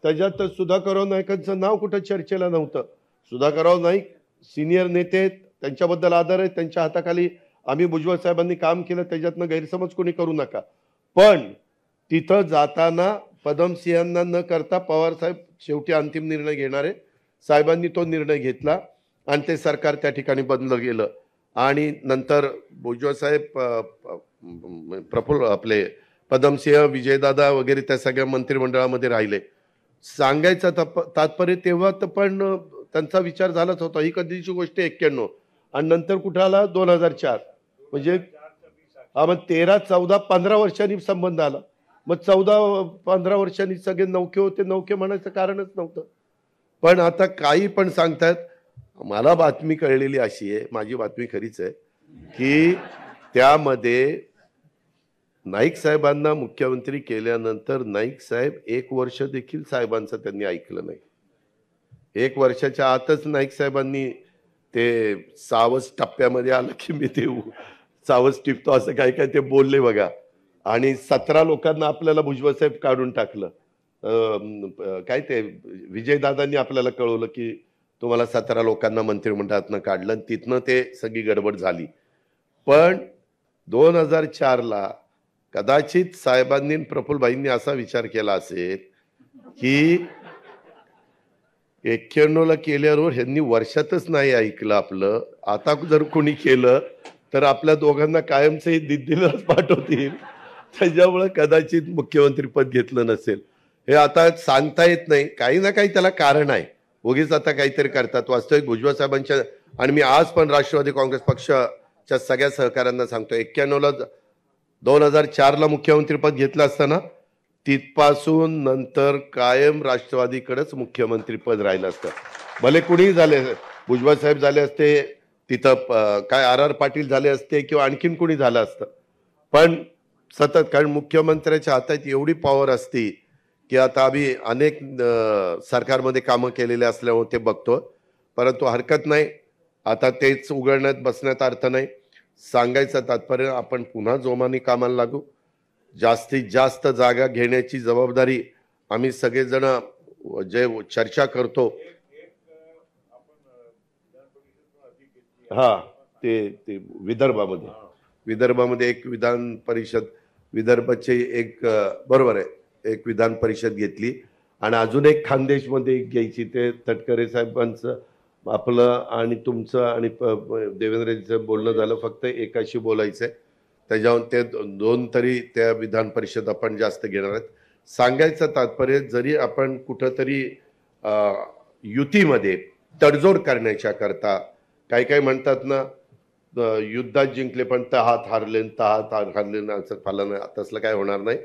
त्याच्यात सुधाकरराव नाईकांचं नाव कुठं चर्चेला नव्हतं. सुधाकरराव नाईक सिनियर नेते आहेत, त्यांच्याबद्दल आदर आहे, त्यांच्या हाताखाली आम्ही भुजबळ साहेबांनी काम केलं, त्याच्यातनं गैरसमज कोणी करू नका. पण तिथं जाताना पदमसिंहांना न करता पवार साहेब शेवटी अंतिम निर्णय घेणारे, साहेबांनी तो निर्णय घेतला आणि ते सरकार त्या ठिकाणी बदललं गेलं. आणि नंतर भुजबळ साहेब प्रफुल्ल आपले पदमसिंह, विजयदादा वगैरे त्या सगळ्या मंत्रिमंडळामध्ये राहिले. सांगायचं तात्पर्य तेव्हा तर पण त्यांचा विचार झालाच होता. ही कधीची गोष्ट 91 आणि नंतर कुठं आला 2004, म्हणजे हा मग 13, 14, 15 वर्षांनी संबंध आला. मग 14-15 वर्षांनी सगळे नौके होते, नौके म्हणायचं कारणच नव्हतं. पण आता काही पण सांगतात. मला बातमी कळलेली अशी आहे, माझी बातमी खरीच आहे, की त्यामध्ये नाईक साहेबांना मुख्यमंत्री केल्यानंतर नाईक साहेब 1 वर्ष देखील साहेबांचं त्यांनी ऐकलं नाही. 1 वर्षाच्या आतच नाईक साहेबांनी ते सावज टप्प्यामध्ये आलं की मी ते सावज टिपतो असं काय काय ते बोलले बघा. आणि 17 लोकांना आपल्याला भुजबळ साहेब काढून टाकलं. काय ते विजयदादांनी आपल्याला कळवलं की तुम्हाला 17 लोकांना मंत्रिमंडळातनं काढलं, तिथनं ते सगळी गडबड झाली. पण 2004ला कदाचित साहेबांनी प्रफुल्लभाईंनी असा विचार केला असेल की 91ला केल्यावर ह्यांनी वर्षातच नाही ऐकलं आपलं, आता जर कोणी केलं तर आपल्या दोघांना कायमचंही दिल्लीलाच पाठवतील, त्याच्यामुळे कदाचित मुख्यमंत्री पद घेतलं नसेल. हे आता सांगता येत नाही, काही ना काही त्याला कारण आहे. उगीच आता काहीतरी करतात. वास्तविक भुजबळ साहेबांच्या आणि मी आज पण राष्ट्रवादी काँग्रेस पक्षाच्या सगळ्या सहकाऱ्यांना सांगतो, 91ला 2004ला मुख्यमंत्री पद घेतलं असताना तिथपासून नंतर कायम राष्ट्रवादीकडेच मुख्यमंत्री पद राहिलं असतं, भले कुणीही झाले. भुजबळ साहेब झाले असते, तिथं काय आर आर पाटील झाले असते किंवा आणखीन कोणी झालं असतं. पण सतत, कारण मुख्यमंत्र्याच्या हातात एवढी पॉवर असती की आता आम्ही अनेक सरकारमध्ये कामं केलेले असल्यामुळे ते बघतो. परंतु हरकत नाही, आता तेच उघडण्यात बसण्यात अर्थ नाही. सांगायचं तात्पर्य, आपण पुन्हा जोमाने कामाला लागू. जास्तीत जास्त जागा घेण्याची जबाबदारी आम्ही सगळेजण जे चर्चा करतो. हा, ते विदर्भामध्ये एक विधान परिषद, विदर्भाचे एक बरोबर आहे, एक विधान परिषद घेतली आणि अजून एक खानदेशमध्ये एक घ्यायची. ते तटकरे साहेबांचं, आपलं आणि तुमचं आणि देवेंद्रजीचं बोलणं झालं. फक्त एकाशी बोलायचंय, त्याच्यावर ते दोन तरी त्या विधान परिषद आपण जास्त घेणार आहेत. सांगायचं तात्पर्य, जरी आपण कुठंतरी युतीमध्ये तडजोड करण्याच्या करता, काही म्हणतात ना, युद्धात जिंकले पण तहात हारले, असं फाला नाही. तसलं काय होणार नाही.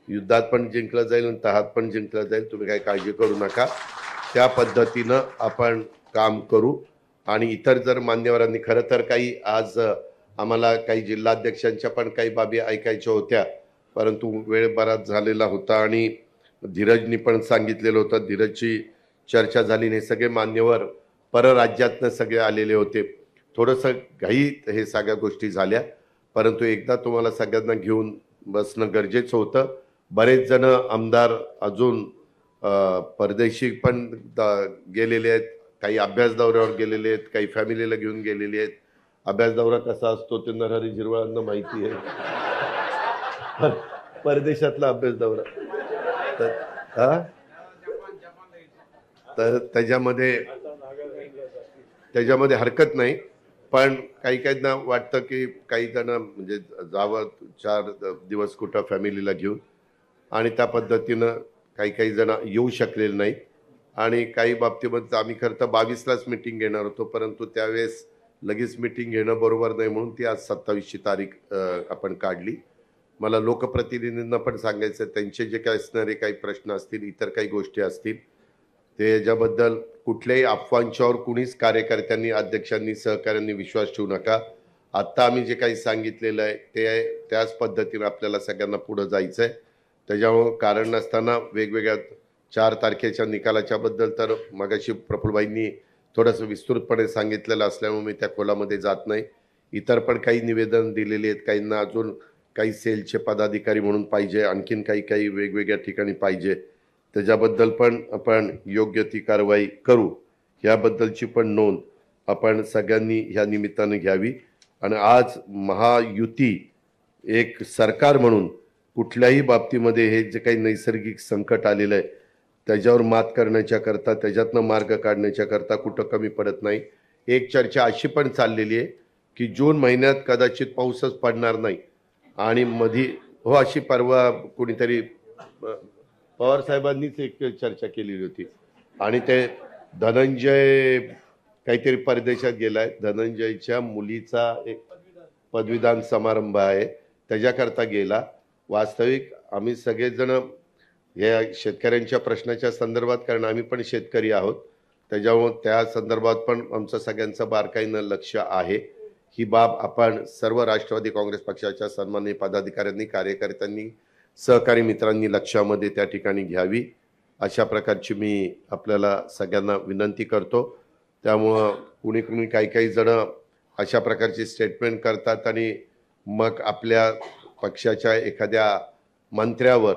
युद्धात पण जिंकलं जाईल आणि तहात पण जिंकलं जाईल. तुम्ही काही काळजी करू नका. त्या पद्धतीनं आपण काम करू. आणि इतर जर मान्यवरांनी, खरं तर काही आज आम्हाला काही जिल्हाध्यक्षांच्या पण काही बाबी ऐकायच्या होत्या, परंतु वेळ बराच झालेला होता आणि धीरजनी पण सांगितलेलं होतं, धीरजची चर्चा झाली नाही. सगळे मान्यवर परराज्यातनं सगळे आलेले होते. थोडंसं घाईत हे सगळ्या गोष्टी झाल्या, परंतु एकदा तुम्हाला सगळ्यांना घेऊन बसणं गरजेचं होतं. बरेच जण आमदार अजून परदेशी पण गेलेले आहेत, काही अभ्यास दौऱ्यावर गेलेले आहेत, काही फॅमिलीला घेऊन गेलेले आहेत. अभ्यास दौरा कसा असतो ते नरहरी झिरवाळांना माहिती आहे. परदेशातला अभ्यास दौरा तर त्याच्यामध्ये हरकत नाही. पण काहींना वाटतं की काही जण म्हणजे जावं 4 दिवस कुठं फॅमिलीला घेऊन, आणि त्या पद्धतीनं काही जण येऊ शकलेले नाहीत. आणि काही बाबतीमध्ये आम्ही खरं तर 22लाच मीटिंग घेणार होतो, परंतु त्यावेळेस लगेच मीटिंग घेणं बरोबर नाही म्हणून ती आज 27ची तारीख आपण काढली. मला लोकप्रतिनिधींना पण सांगायचं, त्यांचे जे काही असणारे काही प्रश्न असतील, इतर काही गोष्टी असतील, ते याच्याबद्दल कुठल्याही अफवांच्यावर कुणीच कार्यकर्त्यांनी, अध्यक्षांनी, सहकाऱ्यांनी विश्वास ठेवू नका. आत्ता आम्ही जे काही सांगितलेलं आहे ते त्याच पद्धतीने आपल्याला सगळ्यांना पुढं जायचं आहे. त्याच्यामुळं कारण नसताना वेगवेगळ्या 4 तारखेच्या निकालाच्या बद्दल तर मगाशी प्रफुल्लभाईंनी थोडंसं विस्तृतपणे सांगितलेलं असल्यामुळे मी त्या खोलामध्ये जात नाही. इतर पण काही निवेदन दिलेली आहेत, काहींना अजून काही सेलचे पदाधिकारी म्हणून पाहिजे, आणखीन काही वेगवेगळ्या ठिकाणी पाहिजे, त्याच्याबद्दल पण आपण योग्य ती कारवाई करू. याबद्दलची पण नोंद आपण सगळ्यांनी ह्या निमित्तानं घ्यावी. आणि आज महायुती एक सरकार म्हणून कुठल्याही बाबतीमध्ये हे जे काही नैसर्गिक संकट आलेलं आहे त्याच्यावर मात करण्याच्या करता, त्याच्यातनं मार्ग काढण्याच्या करता कुठं कमी पडत नाही. एक चर्चा अशी पण चाललेली आहे की जून महिन्यात कदाचित पाऊसच पडणार नाही, आणि मधी अशी परवा कोणीतरी पवार साहेबांनीच एक चर्चा केलेली होती. आणि ते धनंजय काहीतरी परदेशात गेलाय, धनंजयच्या मुलीचा एक पदवीदान समारंभ आहे, त्याच्याकरता गेला. वास्तविक आम्ही सगळेजण या शेतकऱ्यांच्या प्रश्नाच्या संदर्भात, कारण आम्ही पण शेतकरी आहोत, त्याच्यामुळे त्या संदर्भात पण आमचं सगळ्यांचं बारकाईनं लक्ष आहे. ही बाब आपण सर्व राष्ट्रवादी काँग्रेस पक्षाच्या सन्माननीय पदाधिकाऱ्यांनी, कार्यकर्त्यांनी, सहकारी मित्रांनी लक्षामध्ये त्या ठिकाणी घ्यावी, अशा प्रकारची मी आपल्याला सगळ्यांना विनंती करतो. त्यामुळं कुणी काही जण अशा प्रकारची स्टेटमेंट करतात आणि मग आपल्या पक्षाच्या एखाद्या मंत्र्यावर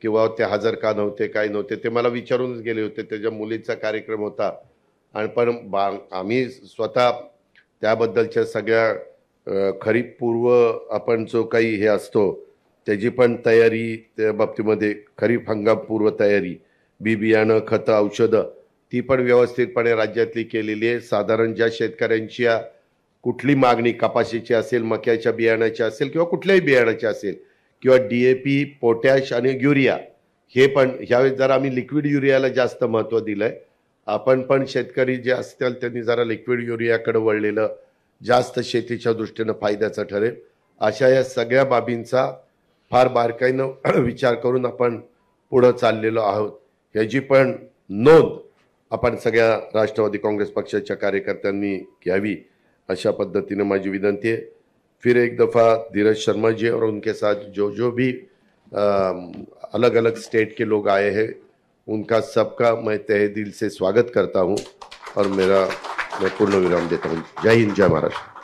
किंवा ते हजर का नव्हते, काय नव्हते, ते मला विचारूनच गेले होते. त्याच्या मुलीचा कार्यक्रम होता, आणि पण आम्ही स्वतः त्याबद्दलच्या सगळ्या खरीप पूर्व आपण जो काही हे असतो त्याची पण तयारी, त्या बाबतीमध्ये खरीप हंगाम पूर्व तयारी, बी बियाणं, खतं, औषधं, ती पण व्यवस्थितपणे राज्यातली केलेली आहे. साधारण ज्या शेतकऱ्यांची कुठली मागणी कपाशीची असेल, मक्याच्या बियाण्याची असेल किंवा कुठल्याही बियाण्याची असेल, किंवा DAP, पोटॅश आणि युरिया, हे पण ह्यावेळेस जरा आम्ही लिक्विड युरियाला जास्त महत्त्व दिलं आहे. आपण पण शेतकरी जे असतील त्यांनी जरा लिक्विड युरियाकडे वळलेलं जास्त शेतीच्या दृष्टीनं फायद्याचं ठरेल. अशा या सगळ्या बाबींचा फार बारकाईनं विचार करून आपण पुढं चाललेलो आहोत. ह्याची पण नोंद आपण सगळ्या राष्ट्रवादी काँग्रेस पक्षाच्या कार्यकर्त्यांनी घ्यावी, अशा पद्धतीने माझी विनंती है। फिर एक दफ़ा धीरज शर्मा जी और उनके साथ जो जो भी अलग अलग स्टेट के लोग आए हैं, उनका सबका मैं तहे दिल से स्वागत करता हूं और मैं पूर्ण विराम देता हूं। जय हिंद, जय महाराष्ट्र।